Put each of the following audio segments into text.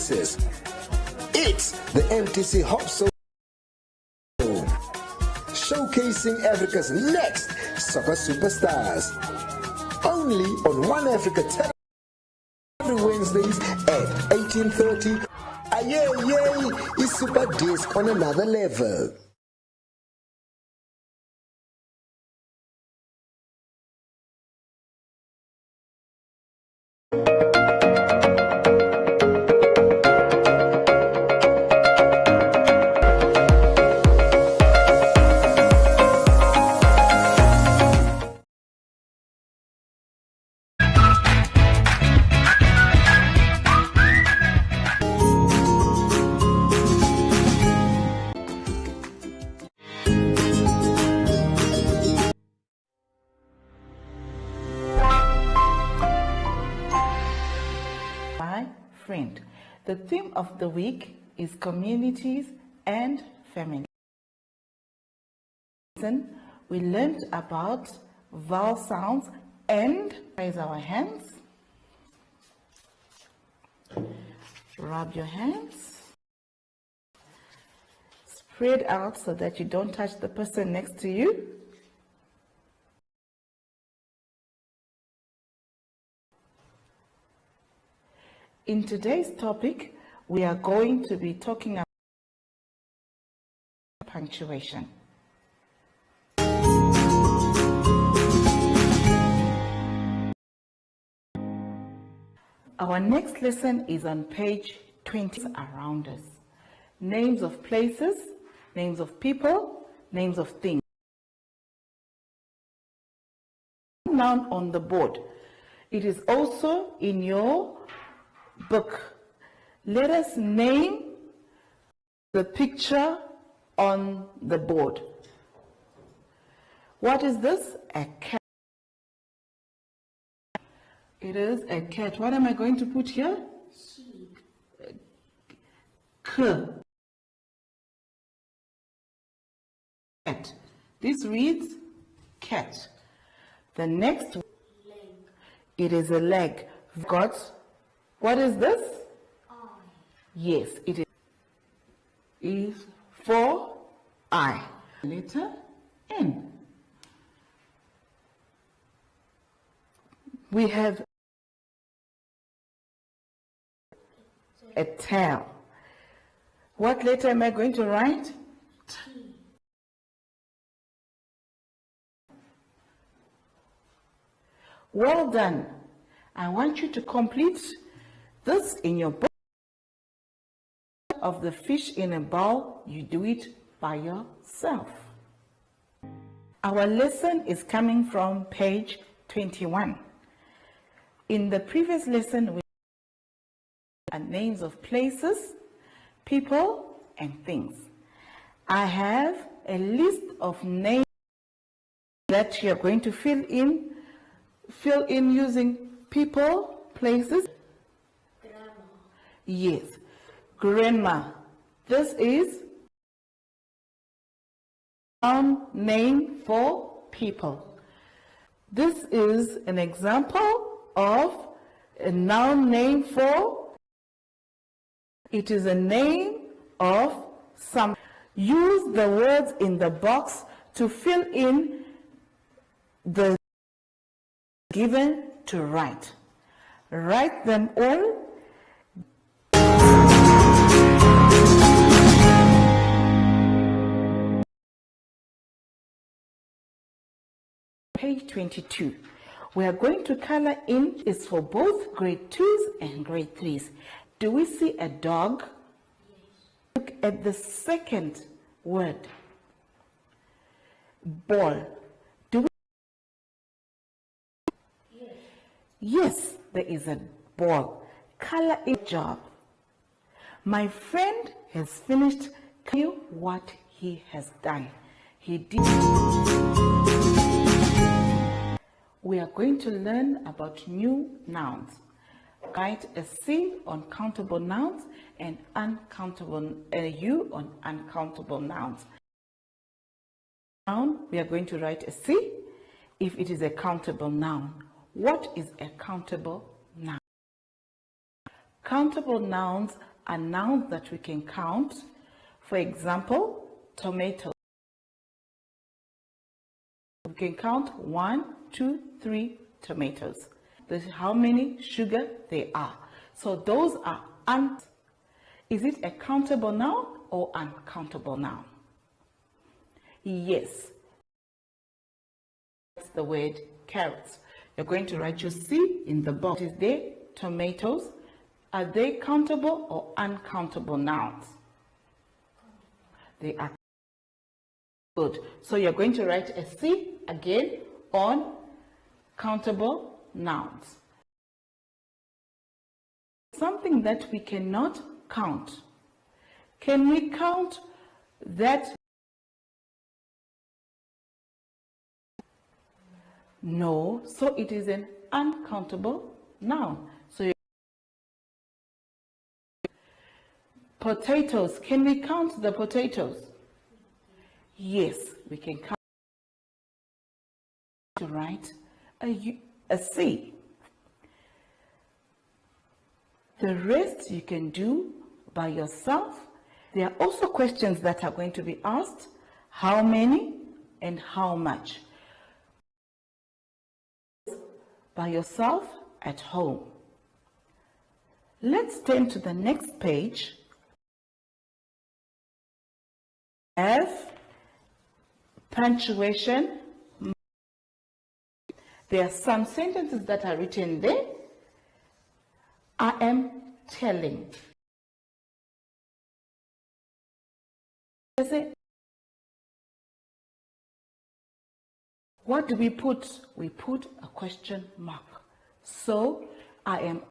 places. It's the MTC Hop Show, showcasing Africa's next soccer superstars. Only on One Africa Television every Wednesdays at 18:30. Yay, it's Super Disc on another level. Friend. The theme of the week is communities and family. We learned about vowel sounds and raise our hands. Rub your hands. Spread out so that you don't touch the person next to you. In today's topic, we are going to be talking about punctuation. Our next lesson is on page 20 around us. Names of places, names of people, names of things. Noun on the board. It is also in your book. Let us name the picture on the board. What is this? A cat. It is a cat. What am I going to put here? Sheep. Cat. This reads cat. The next leg. It is a leg. We've got, what is this? I. Yes, it is for I. Letter N. We have a tail. What letter am I going to write? T. Well done. I want you to complete this in your book. Of the fish in a bowl, you do it by yourself. Our lesson is coming from page 21. In the previous lesson, we had names of places, people, and things. I have a list of names that you are going to fill in using people, places. Grandma. Yes. Grandma. This is a name for people. This is an example of a noun name for. It is a name of some. Use the words in the box to fill in the given to write. Write them all. Page 22. We are going to color in. Is for both grade 2s and grade 3s. Do we see a dog? Yes. Look at the second word. Ball. Do we? Yes. Yes, there is a ball. Color in job. My friend has finished. Tell you what he has done. He did. We are going to learn about new nouns. Write a C on countable nouns and uncountable U on uncountable nouns. Noun, we are going to write a C if it is a countable noun. What is a countable noun? Countable nouns are nouns that we can count. For example, tomatoes. We can count 1, 2, 3 tomatoes. This is how many sugar there are. So those are Is it a countable noun or uncountable noun? Yes. That's the word carrots. You're going to write your C in the box. Is there tomatoes? Are they countable or uncountable nouns? They are. Good. So you're going to write a C again on countable nouns. Something that we cannot count. Can we count that? No. So it is an uncountable noun. So potatoes. Can we count the potatoes? Yes, we can count. To write a C. The rest you can do by yourself. There are also questions that are going to be asked. How many and how much? By yourself at home. Let's turn to the next page. F, punctuation. There are some sentences that are written there. I am telling. What do we put? We put a question mark. So I am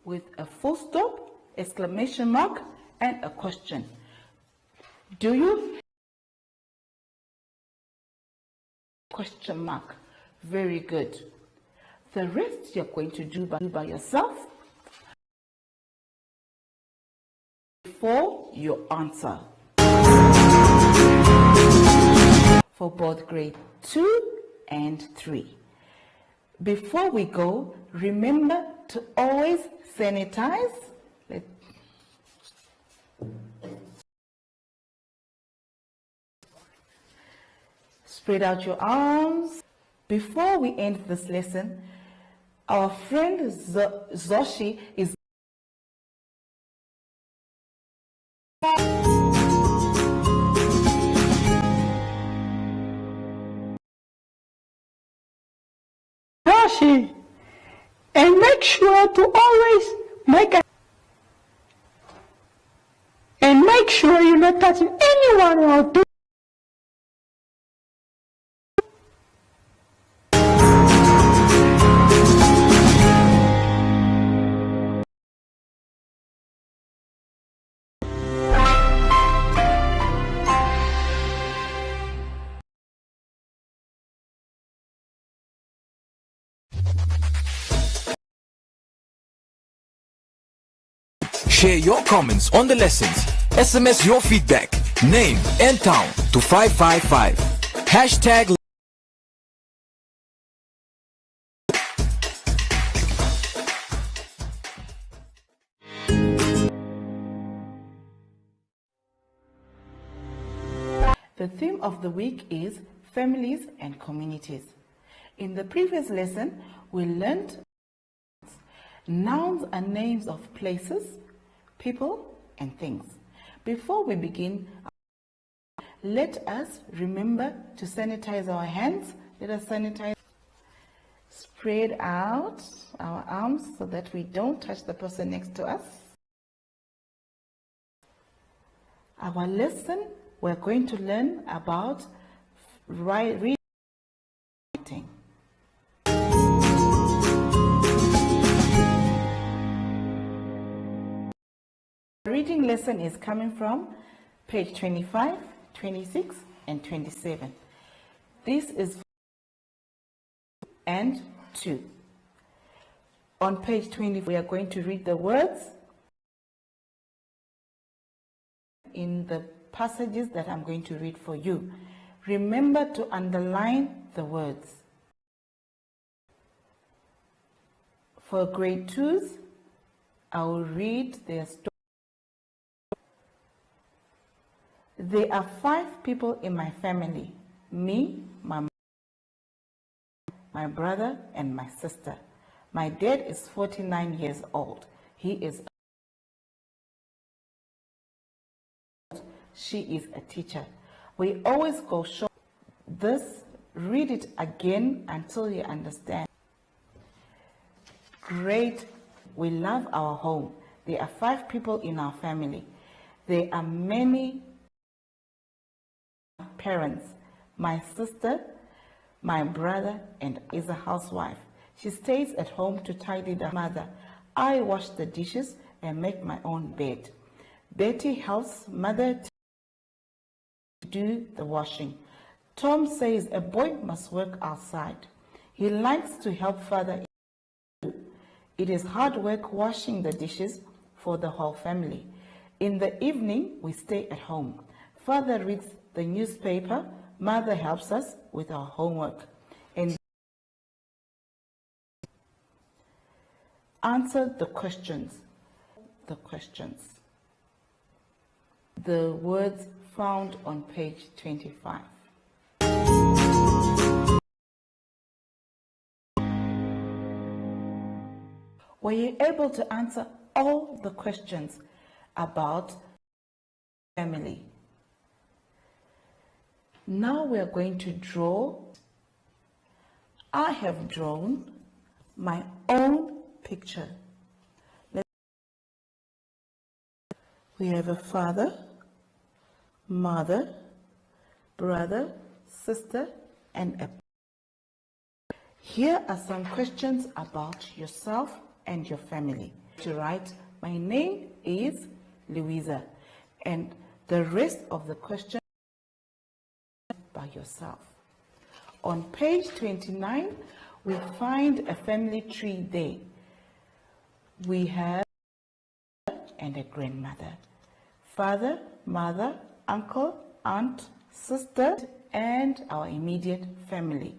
with a full stop, exclamation mark, and a question. Do you? Question mark. Very good. The rest you're going to do by yourself before you answer. For both grade 2 and 3. Before we go, remember to always sanitize. Spread out your arms. Before we end this lesson, our friend Zoshi is and make sure to always make sure you're not touching anyone or do. Share your comments on the lessons. SMS your feedback, name and town to 555. Hashtag. The theme of the week is families and communities. In the previous lesson, we learned nouns are names of places, people, and things. Before we begin, let us remember to sanitize our hands. Let us sanitize. Spread out our arms so that we don't touch the person next to us. Our lesson, we're going to learn about writing. The reading lesson is coming from page 25, 26, and 27. This is and 2. On page 20, we are going to read the words in the passages that I'm going to read for you. Remember to underline the words. For grade 2s, I will read their story. There are 5 people in my family: me, my brother, and my sister. My dad is 49 years old. She is a teacher. We always go short. Read it again until you understand. Great. We love our home. There are 5 people in our family. There are many parents. My sister, my brother, and is a housewife. She stays at home to tidy the mother. I wash the dishes and make my own bed. Betty helps mother to do the washing. Tom says a boy must work outside. He likes to help father. It is hard work washing the dishes for the whole family. In the evening, we stay at home. Father reads the newspaper. Mother helps us with our homework. And answer the questions. The words found on page 25. Were you able to answer all the questions about family? Now we are going to draw. I have drawn my own picture. We have a father, mother, brother, sister, and a. Here are some questions about yourself and your family. To write, my name is Louisa, and the rest of the questions by yourself. On page 29, we find a family tree there. We have and a grandmother, father, mother, uncle, aunt, sister, and our immediate family.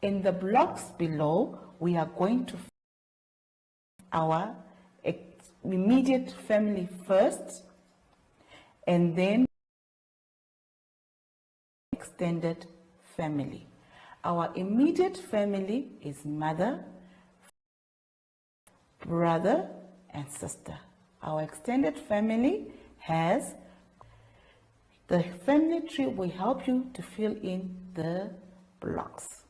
In the blocks below, we are going to find our immediate family first, and then extended family. Our immediate family is mother, brother, and sister. Our extended family has the family tree. Will help you to fill in the blocks.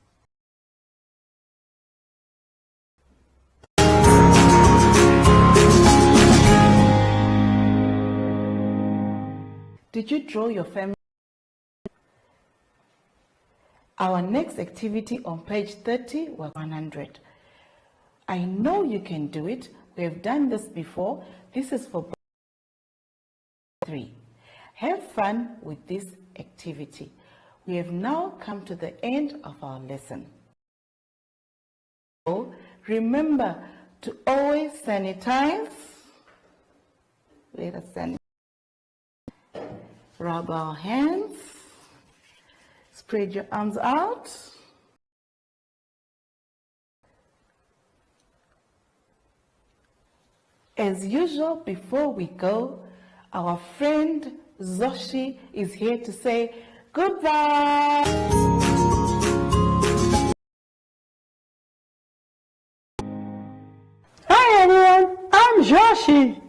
Did you draw your family? Our next activity on page 30 was 100. I know you can do it. We have done this before. This is for 3. Have fun with this activity. We have now come to the end of our lesson. So remember to always sanitize. Let us sanitize. Rub our hands. Spread your arms out. As usual, before we go, our friend Zoshi is here to say goodbye. Hi everyone, I'm Joshi.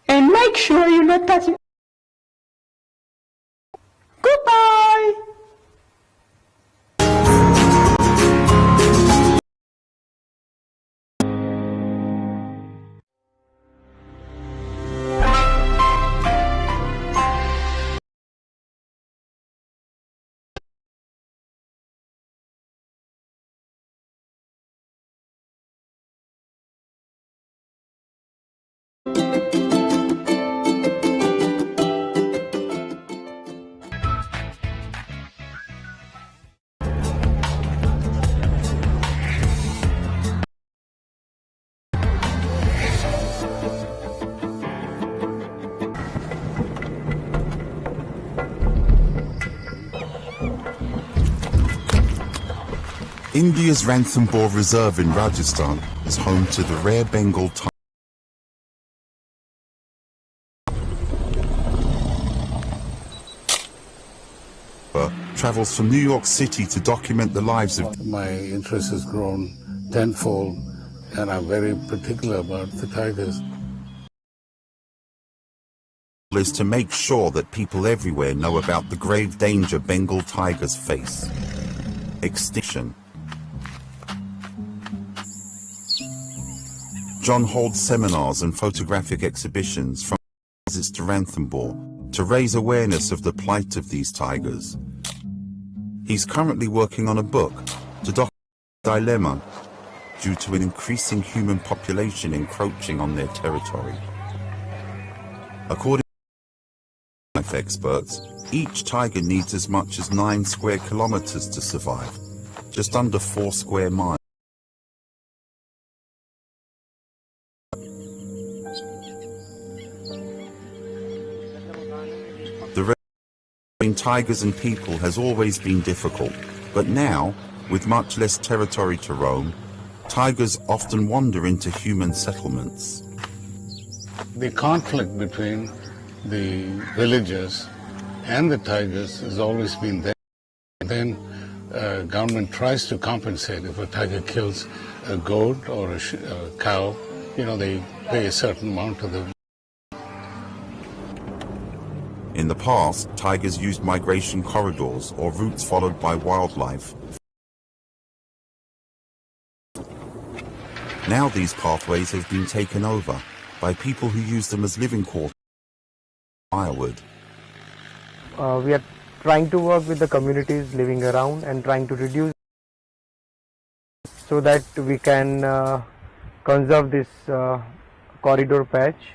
And make sure you're not touching. Goodbye. India's Ranthambore Reserve in Rajasthan is home to the rare Bengal tiger. Travels from New York City to document the lives of. My interest has grown tenfold, and I'm very particular about the tigers. Is to make sure that people everywhere know about the grave danger Bengal tigers face. Extinction. John holds seminars and photographic exhibitions from visits to Ranthambore to raise awareness of the plight of these tigers. He's currently working on a book to document the dilemma due to an increasing human population encroaching on their territory. According to wildlife experts, each tiger needs as much as 9 square kilometers to survive, just under 4 square miles. The relationship between tigers and people has always been difficult, but now, with much less territory to roam, tigers often wander into human settlements. The conflict between the villagers and the tigers has always been there. Then government tries to compensate. If a tiger kills a goat or a cow, they pay a certain amount to the. In the past, tigers used migration corridors or routes followed by wildlife. Now these pathways have been taken over by people who use them as living quarters. Firewood. We are trying to work with the communities living around and trying to reduce so that we can conserve this corridor patch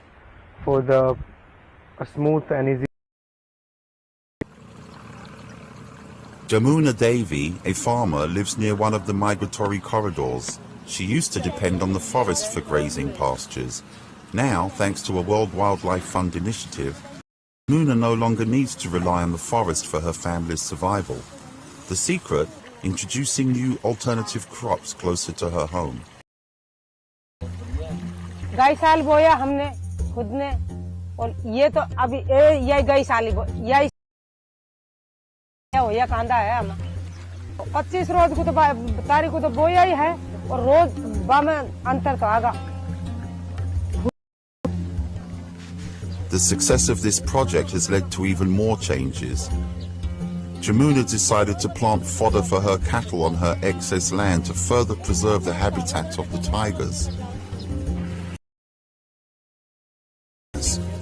for the smooth and easy. Jamuna Devi, a farmer, lives near one of the migratory corridors. She used to depend on the forest for grazing pastures. Now, thanks to a World Wildlife Fund initiative, Jamuna no longer needs to rely on the forest for her family's survival. The secret? Introducing new alternative crops closer to her home. गई साल बोया हमने खुद ने और ये तो अभी ये गई साल यही होया कांदा है हम 25 रोज को तो तारीख को तो बोया ही है और रोज बा में अंतर तो आगा. The success of this project has led to even more changes. Jamuna decided to plant fodder for her cattle on her excess land to further preserve the habitat of the tigers,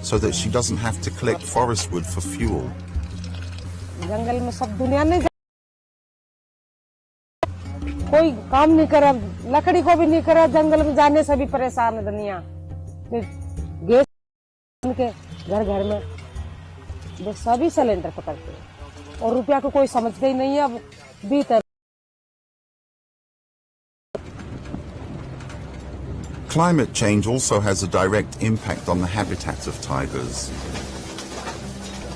so that she doesn't have to collect forest wood for fuel. जंगल में सब दुनिया नहीं कोई काम नहीं करा लकड़ी को भी नहीं करा जंगल में जाने से भी परेशान है दुनिया गैस के घर घर में वो सभी सिलेंडर पकड़ते हैं और रुपया को कोई समझते ही नहीं है अब भीतर. Climate change also has a direct impact on the habitat of tigers.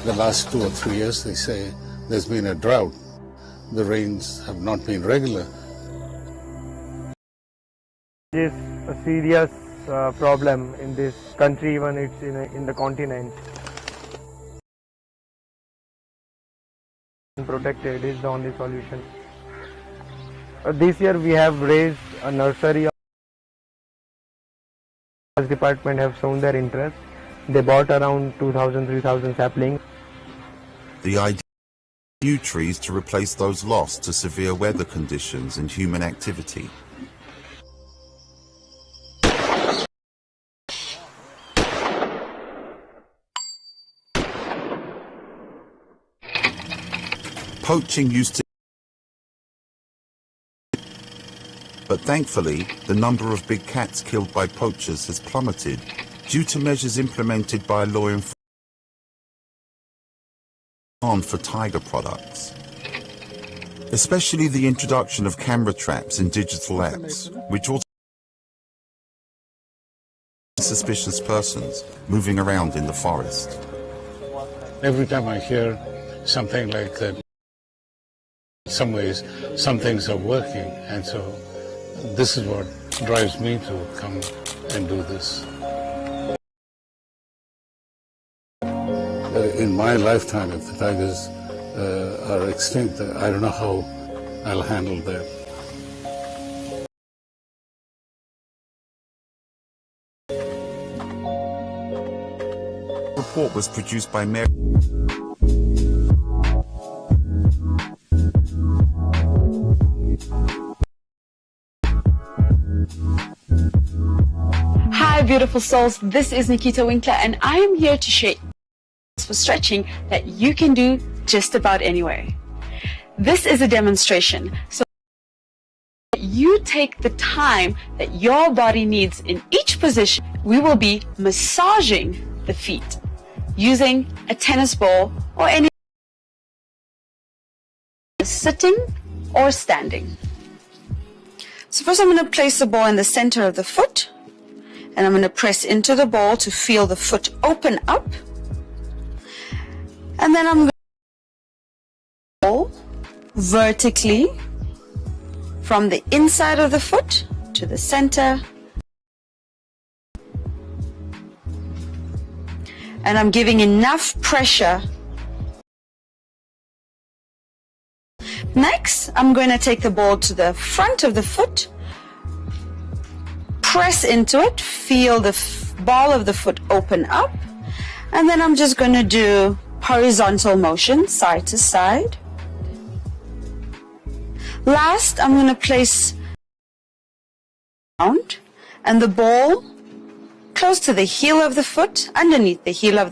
The last 2 or 3 years, they say, there's been a drought. The rains have not been regular. This is a serious problem in this country, even it's in the continent. Protected is the only solution. This year we have raised a nursery. The department have shown their interest. They bought around 2,000-3,000 saplings. The idea is new trees to replace those lost to severe weather conditions and human activity. Poaching used to, but thankfully the number of big cats killed by poachers has plummeted due to measures implemented by law enforcement for tiger products. Especially the introduction of camera traps and digital apps, which also suspicious persons moving around in the forest. Every time I hear something like that, some ways, some things are working, and so this is what drives me to come and do this. In my lifetime, if the tigers are extinct, I don't know how I'll handle that. The report was produced by Mary. Hi beautiful souls, this is Nikita Winkler and I am here to share for stretching that you can do just about anywhere. This is a demonstration, so you take the time that your body needs in each position. We will be massaging the feet using a tennis ball or any sitting or standing. So first I'm going to place the ball in the center of the foot, and I'm going to press into the ball to feel the foot open up. And then I'm going to ball vertically from the inside of the foot to the center. And I'm giving enough pressure. Next, I'm going to take the ball to the front of the foot, press into it, feel the ball of the foot open up, and then I'm just going to do horizontal motion, side to side. Last, I'm going to place and the ball close to the heel of the foot, underneath the heel of the